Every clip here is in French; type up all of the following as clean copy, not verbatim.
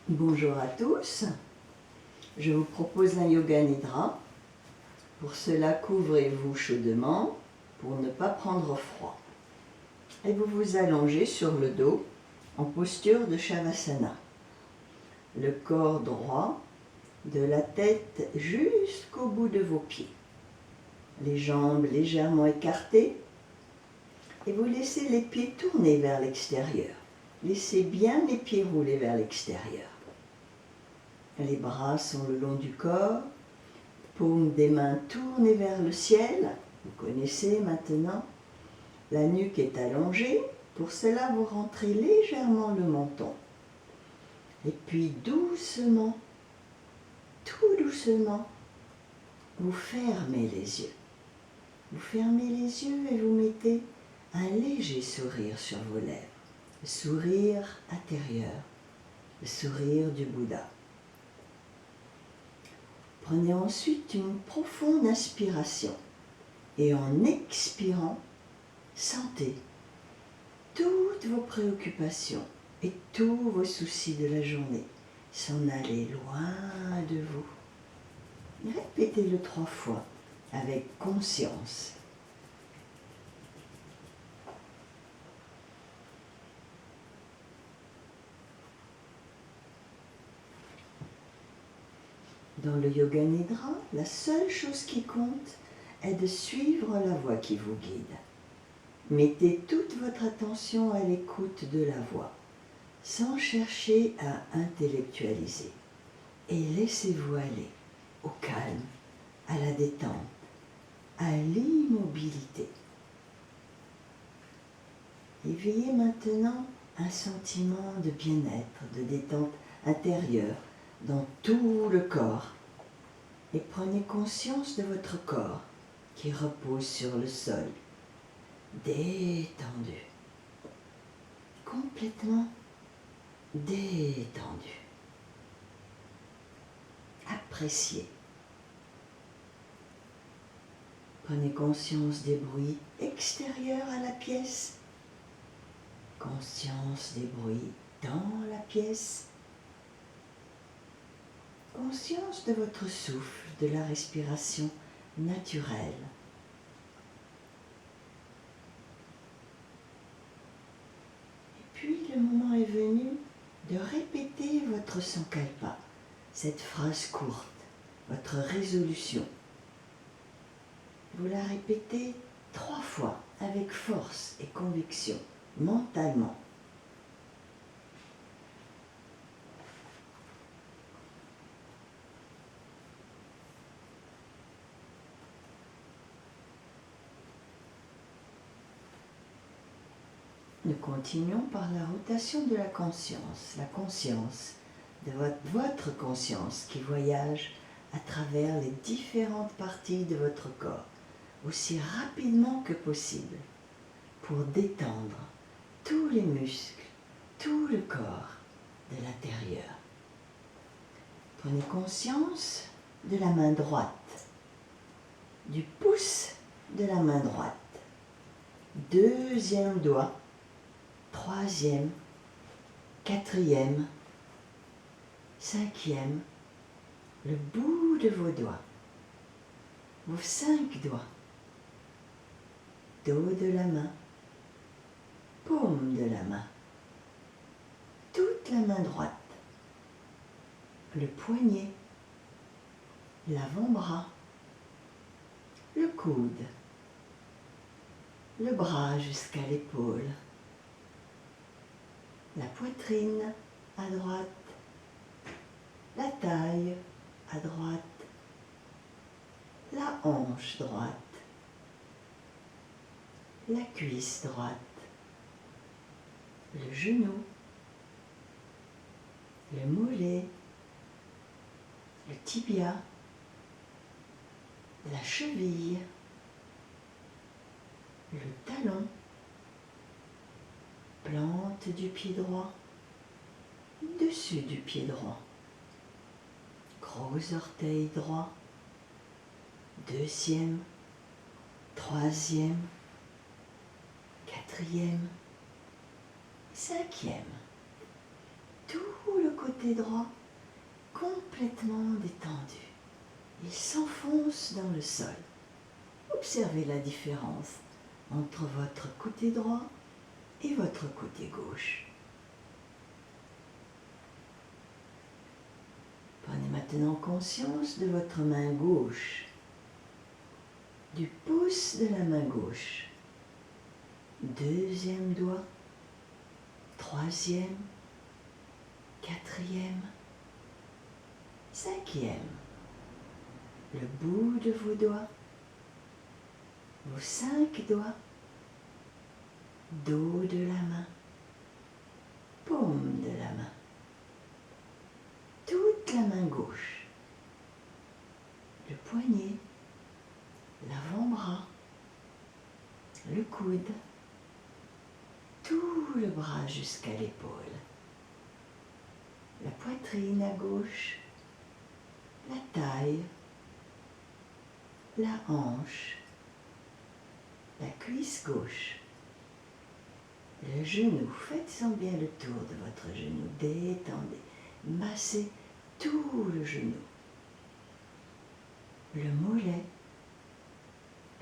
Bonjour à tous, je vous propose un yoga nidra. Pour cela, couvrez-vous chaudement pour ne pas prendre froid. Et vous vous allongez sur le dos en posture de Shavasana. Le corps droit, de la tête jusqu'au bout de vos pieds. Les jambes légèrement écartées et vous laissez les pieds tourner vers l'extérieur. Laissez bien les pieds rouler vers l'extérieur. Les bras sont le long du corps, paumes des mains tournées vers le ciel, vous connaissez maintenant. La nuque est allongée, pour cela vous rentrez légèrement le menton. Et puis doucement, tout doucement, vous fermez les yeux. Vous fermez les yeux et vous mettez un léger sourire sur vos lèvres. Le sourire intérieur, le sourire du Bouddha. Prenez ensuite une profonde inspiration et en expirant, sentez toutes vos préoccupations et tous vos soucis de la journée s'en aller loin de vous. Répétez-le 3 fois avec conscience. Dans le Yoga Nidra, la seule chose qui compte est de suivre la voix qui vous guide. Mettez toute votre attention à l'écoute de la voix, sans chercher à intellectualiser. Et laissez-vous aller au calme, à la détente, à l'immobilité. Éveillez maintenant un sentiment de bien-être, de détente intérieure dans tout le corps et prenez conscience de votre corps qui repose sur le sol, détendu, complètement détendu. Appréciez. Prenez conscience des bruits extérieurs à la pièce, conscience des bruits dans la pièce, conscience de votre souffle, de la respiration naturelle. Et puis le moment est venu de répéter votre sankalpa, cette phrase courte, votre résolution. Vous la répétez 3 fois avec force et conviction, mentalement. Nous continuons par la rotation de la conscience de votre conscience qui voyage à travers les différentes parties de votre corps, aussi rapidement que possible, pour détendre tous les muscles, tout le corps de l'intérieur. Prenez conscience de la main droite, du pouce de la main droite, 2e doigt, 3e, 4e, 5e, le bout de vos doigts, vos 5 doigts, dos de la main, paume de la main, toute la main droite, le poignet, l'avant-bras, le coude, le bras jusqu'à l'épaule, la poitrine à droite, la taille à droite, la hanche droite, la cuisse droite, le genou, le mollet, le tibia, la cheville, le talon, plante du pied droit, dessus du pied droit, gros orteil droit, 2e, 3e, 4e, 5e. tout le côté droit complètement détendu. Il s'enfonce dans le sol. Observez la différence entre votre côté droit et votre côté gauche. Prenez maintenant conscience de votre main gauche, du pouce de la main gauche, deuxième doigt, troisième, quatrième, cinquième, le bout de vos doigts, vos 5 doigts, dos de la main, paume de la main, toute la main gauche, le poignet, l'avant-bras, le coude, tout le bras jusqu'à l'épaule, la poitrine à gauche, la taille, la hanche, la cuisse gauche, le genou. Faites-en bien le tour de votre genou, détendez, massez tout le genou, le mollet,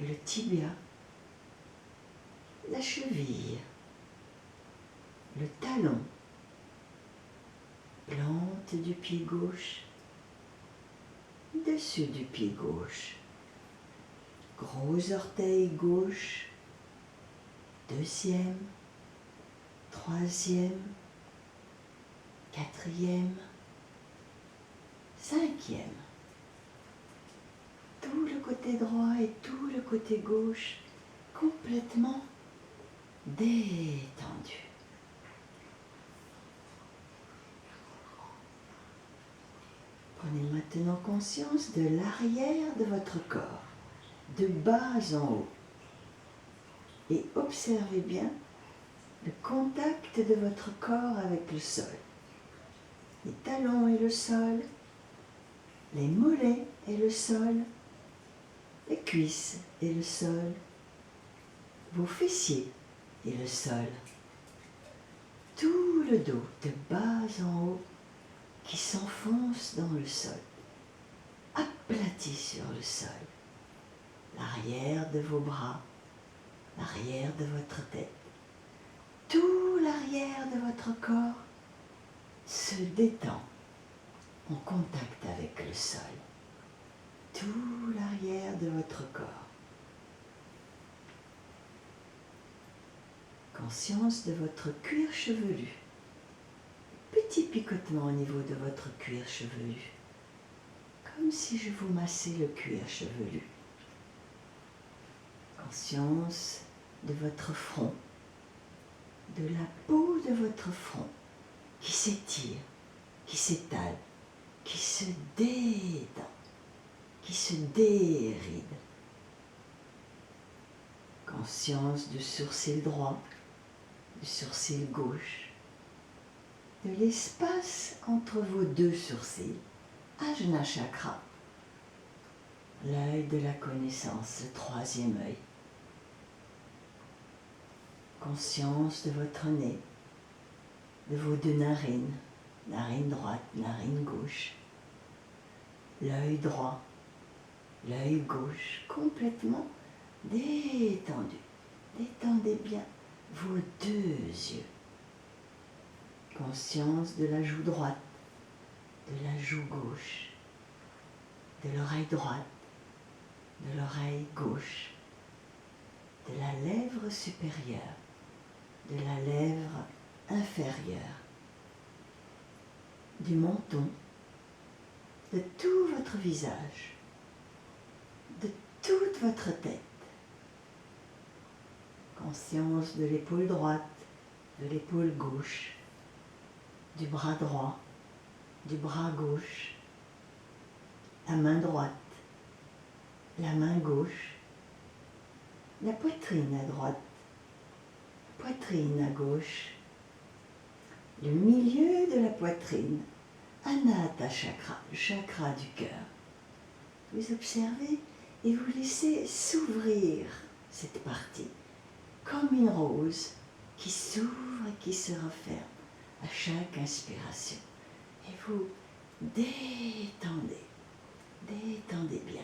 le tibia, la cheville, le talon, plante du pied gauche, dessus du pied gauche, gros orteil gauche, deuxième, troisième, quatrième, cinquième. Tout le côté droit et tout le côté gauche complètement détendu. Prenez maintenant conscience de l'arrière de votre corps, de bas en haut. Et observez bien le contact de votre corps avec le sol. Les talons et le sol, les mollets et le sol, les cuisses et le sol, vos fessiers et le sol. Tout le dos de bas en haut qui s'enfonce dans le sol, aplati sur le sol. L'arrière de vos bras, l'arrière de votre tête, tout l'arrière de votre corps se détend en contact avec le sol. Tout l'arrière de votre corps. Conscience de votre cuir chevelu. Petit picotement au niveau de votre cuir chevelu. Comme si je vous massais le cuir chevelu. Conscience de votre front, de la peau de votre front qui s'étire, qui s'étale, qui se détend, qui se déride. Conscience du sourcil droit, du sourcil gauche, de l'espace entre vos deux sourcils, Ajna Chakra, l'œil de la connaissance, le troisième œil. Conscience de votre nez, de vos deux narines, narine droite, narine gauche, l'œil droit, l'œil gauche, complètement détendu. Détendez bien vos deux yeux. Conscience de la joue droite, de la joue gauche, de l'oreille droite, de l'oreille gauche, de la lèvre supérieure, de la lèvre inférieure, du menton, de tout votre visage, de toute votre tête. Conscience de l'épaule droite, de l'épaule gauche, du bras droit, du bras gauche, la main droite, la main gauche, la poitrine à droite, poitrine à gauche, le milieu de la poitrine, Anahata Chakra, le chakra du cœur. Vous observez et vous laissez s'ouvrir cette partie, comme une rose qui s'ouvre et qui se referme à chaque inspiration. Et vous détendez, détendez bien.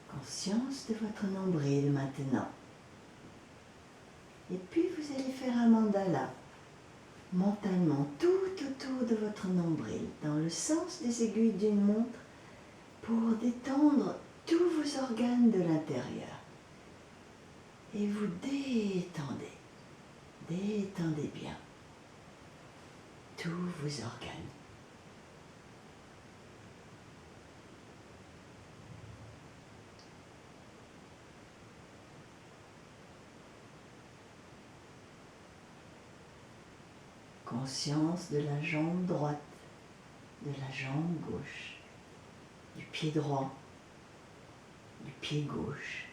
Conscience de votre nombril maintenant. Et puis vous allez faire un mandala, mentalement, tout autour de votre nombril, dans le sens des aiguilles d'une montre, pour détendre tous vos organes de l'intérieur. Et vous détendez, détendez bien tous vos organes. Conscience de la jambe droite, de la jambe gauche, du pied droit, du pied gauche,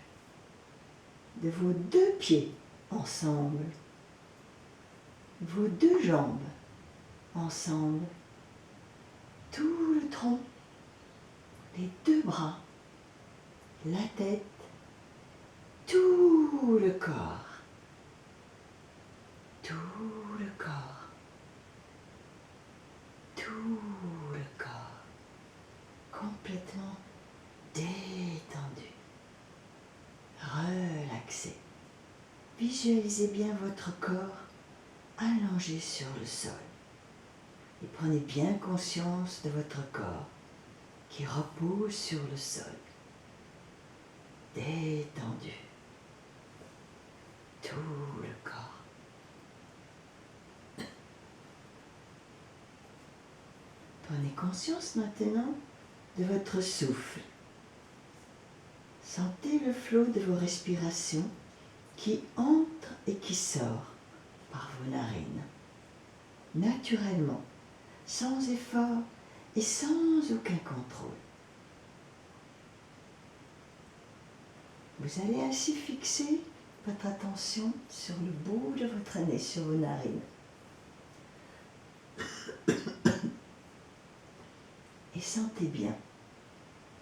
de vos deux pieds ensemble, vos deux jambes ensemble, tout le tronc, les deux bras, la tête, tout le corps, tout le corps. Tout le corps complètement détendu, relaxé. Visualisez bien votre corps allongé sur le sol et prenez bien conscience de votre corps qui repose sur le sol, détendu, tout le corps. Prenez conscience maintenant de votre souffle. Sentez le flot de vos respirations qui entre et qui sort par vos narines, naturellement, sans effort et sans aucun contrôle. Vous allez ainsi fixer votre attention sur le bout de votre nez, sur vos narines. Et sentez bien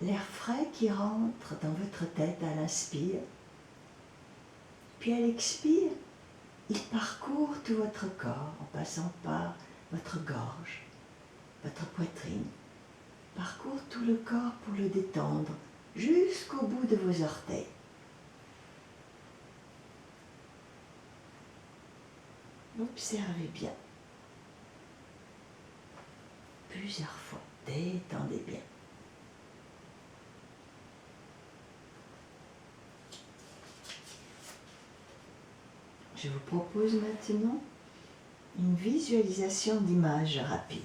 l'air frais qui rentre dans votre tête à l'inspire. Puis à l'expire, il parcourt tout votre corps en passant par votre gorge, votre poitrine. Parcourt tout le corps pour le détendre jusqu'au bout de vos orteils. Observez bien. Plusieurs fois. Détendez bien. Je vous propose maintenant une visualisation d'image rapide.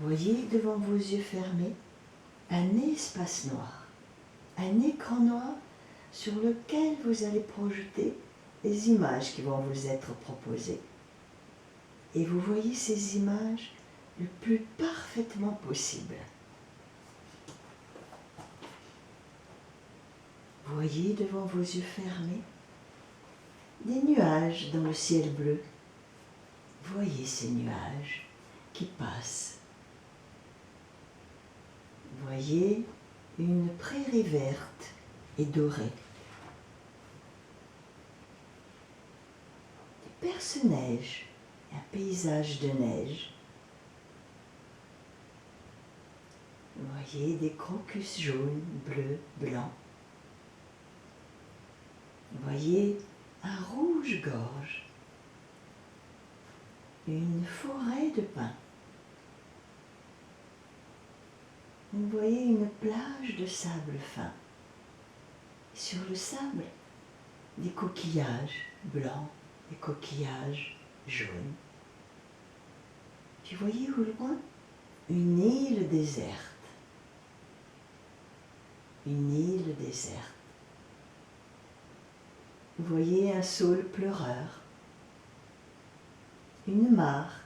Voyez devant vos yeux fermés un espace noir, un écran noir sur lequel vous allez projeter les images qui vont vous être proposées. Et vous voyez ces images le plus parfaitement possible. Voyez devant vos yeux fermés des nuages dans le ciel bleu. Voyez ces nuages qui passent. Voyez une prairie verte et dorée. Des perce-neige, un paysage de neige. Voyez des crocus jaunes, bleus, blancs. Voyez un rouge-gorge, une forêt de pins. Vous voyez une plage de sable fin. Sur le sable, des coquillages blancs, des coquillages jaunes. Puis voyez au loin une île déserte. Une île déserte. Vous voyez un saule pleureur, une mare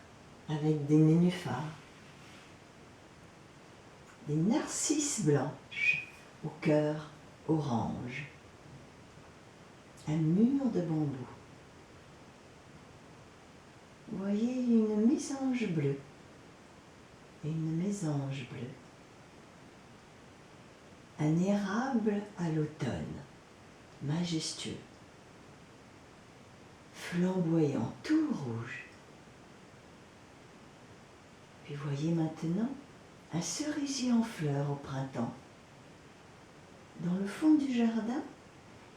avec des nénuphars, des narcisses blanches au cœur orange, un mur de bambou. Vous voyez une mésange bleue, une mésange bleue, un érable à l'automne, majestueux. flamboyant, tout rouge. Puis voyez maintenant un cerisier en fleurs au printemps. Dans le fond du jardin,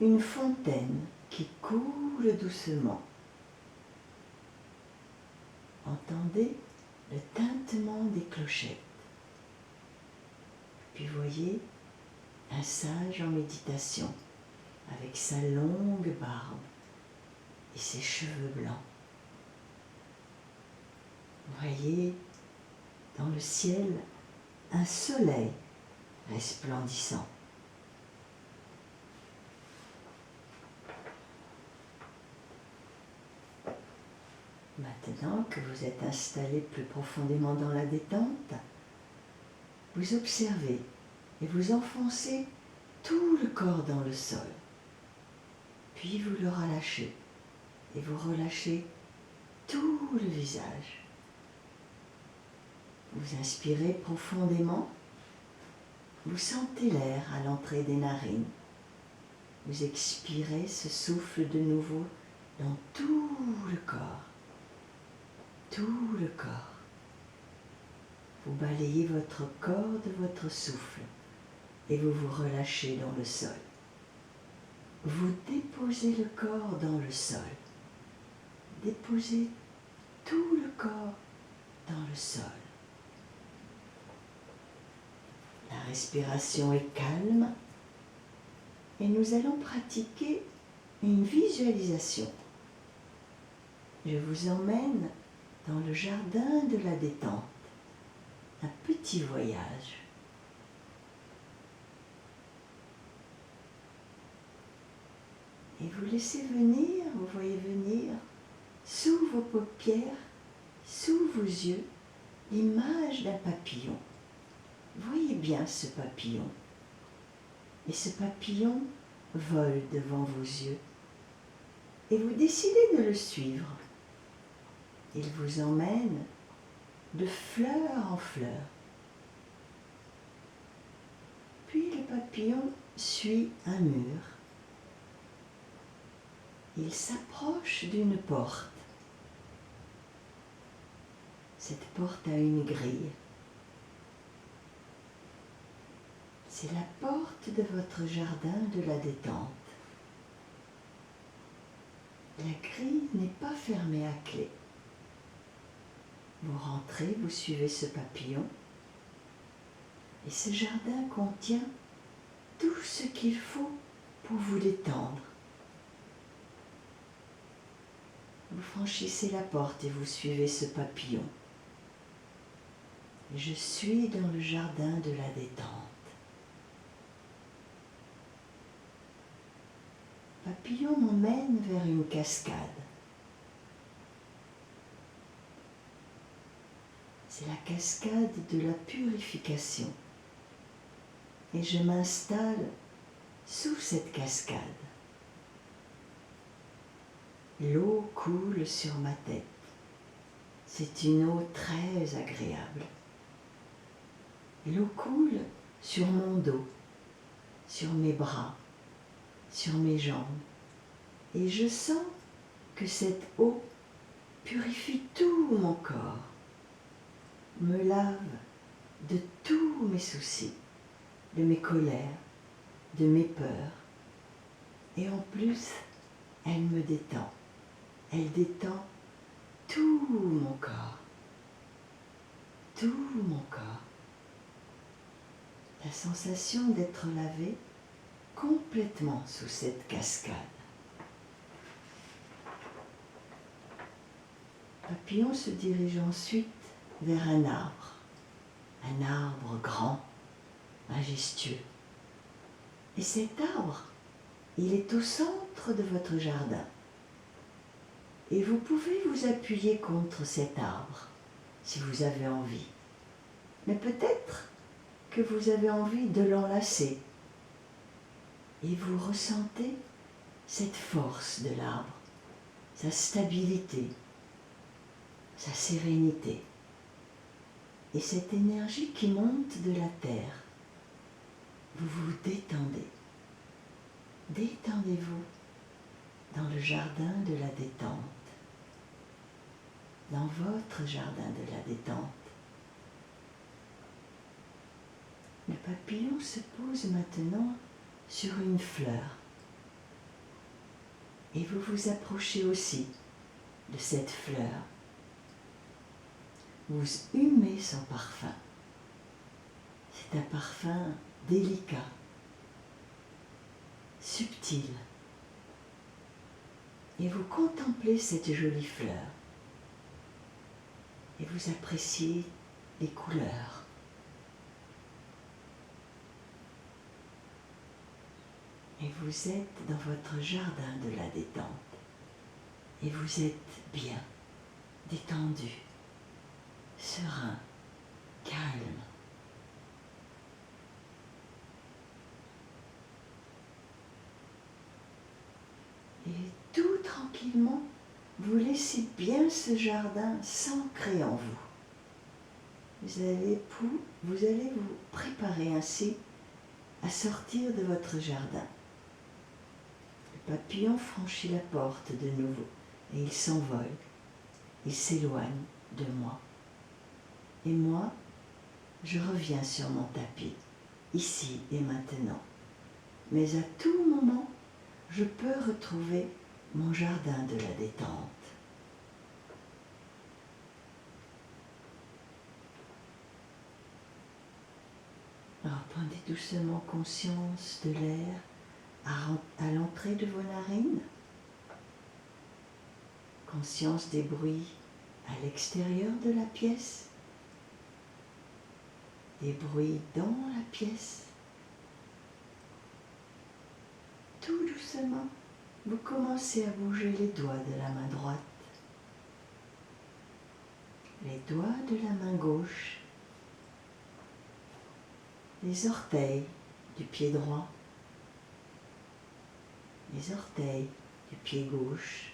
une fontaine qui coule doucement. Entendez le tintement des clochettes. Puis voyez un sage en méditation avec sa longue barbe et ses cheveux blancs. Voyez dans le ciel un soleil resplendissant. Maintenant que vous êtes installé plus profondément dans la détente, vous observez et vous enfoncez tout le corps dans le sol. Puis vous le relâchez et vous relâchez tout le visage. Vous inspirez profondément, vous sentez l'air à l'entrée des narines. Vous expirez ce souffle de nouveau dans tout le corps. Tout le corps. Vous balayez votre corps de votre souffle et vous vous relâchez dans le sol. Vous déposez le corps dans le sol. Déposez tout le corps dans le sol. La respiration est calme et nous allons pratiquer une visualisation. Je vous emmène dans le jardin de la détente, un petit voyage. Et vous laissez venir, vous voyez venir, sous vos paupières, sous vos yeux, l'image d'un papillon. Voyez bien ce papillon. Et ce papillon vole devant vos yeux. Et vous décidez de le suivre. Il vous emmène de fleur en fleur. Puis le papillon suit un mur. Il s'approche d'une porte. Cette porte a une grille. C'est la porte de votre jardin de la détente. La grille n'est pas fermée à clé. Vous rentrez, vous suivez ce papillon et ce jardin contient tout ce qu'il faut pour vous détendre. Vous franchissez la porte et vous suivez ce papillon. Et je suis dans le jardin de la détente. Papillon m'emmène vers une cascade. C'est la cascade de la purification. Et je m'installe sous cette cascade. L'eau coule sur ma tête. C'est une eau très agréable. L'eau coule sur mon dos, sur mes bras, sur mes jambes. Et je sens que cette eau purifie tout mon corps, me lave de tous mes soucis, de mes colères, de mes peurs. Et en plus, elle me détend. Elle détend tout mon corps. Tout mon corps. La sensation d'être lavé complètement sous cette cascade. Papillon se dirige ensuite vers un arbre grand, majestueux. Et cet arbre, il est au centre de votre jardin. Et vous pouvez vous appuyer contre cet arbre, si vous avez envie. Mais peut-être que vous avez envie de l'enlacer. Et vous ressentez cette force de l'arbre, sa stabilité, sa sérénité. Et cette énergie qui monte de la terre. Vous vous détendez. Détendez-vous dans le jardin de la détente, dans votre jardin de la détente. Le papillon se pose maintenant sur une fleur et vous vous approchez aussi de cette fleur. Vous humez son parfum. C'est un parfum délicat, subtil. Et vous contemplez cette jolie fleur. Et vous appréciez les couleurs. Et vous êtes dans votre jardin de la détente. Et vous êtes bien, détendu, serein, calme. Et tout tranquillement, vous laissez bien ce jardin s'ancrer en vous. Vous allez vous préparer ainsi à sortir de votre jardin. Le papillon franchit la porte de nouveau et il s'envole. Il s'éloigne de moi. Et moi, je reviens sur mon tapis, ici et maintenant. Mais à tout moment, je peux retrouver mon jardin de la détente. Alors prenez doucement conscience de l'air à l'entrée de vos narines, conscience des bruits à l'extérieur de la pièce, des bruits dans la pièce. Tout doucement, vous commencez à bouger les doigts de la main droite, les doigts de la main gauche, les orteils du pied droit, les orteils du pied gauche,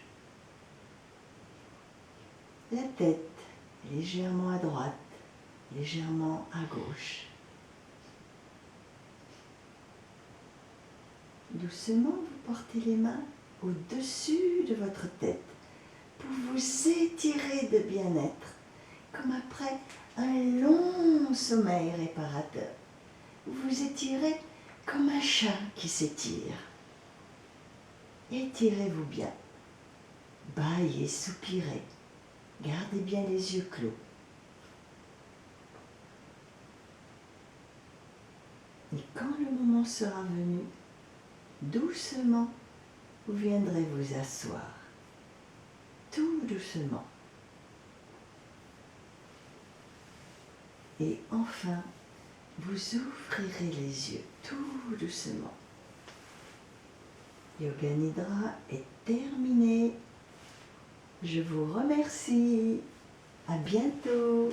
la tête légèrement à droite, légèrement à gauche. Doucement, vous portez les mains au-dessus de votre tête pour vous étirer de bien-être, comme après un long sommeil réparateur. Vous vous étirez comme un chat qui s'étire. Étirez-vous bien. Bâillez, soupirez. Gardez bien les yeux clos. Et quand le moment sera venu, doucement, vous viendrez vous asseoir. Tout doucement. Et enfin, vous ouvrirez les yeux tout doucement. Yoga Nidra est terminé. Je vous remercie. À bientôt.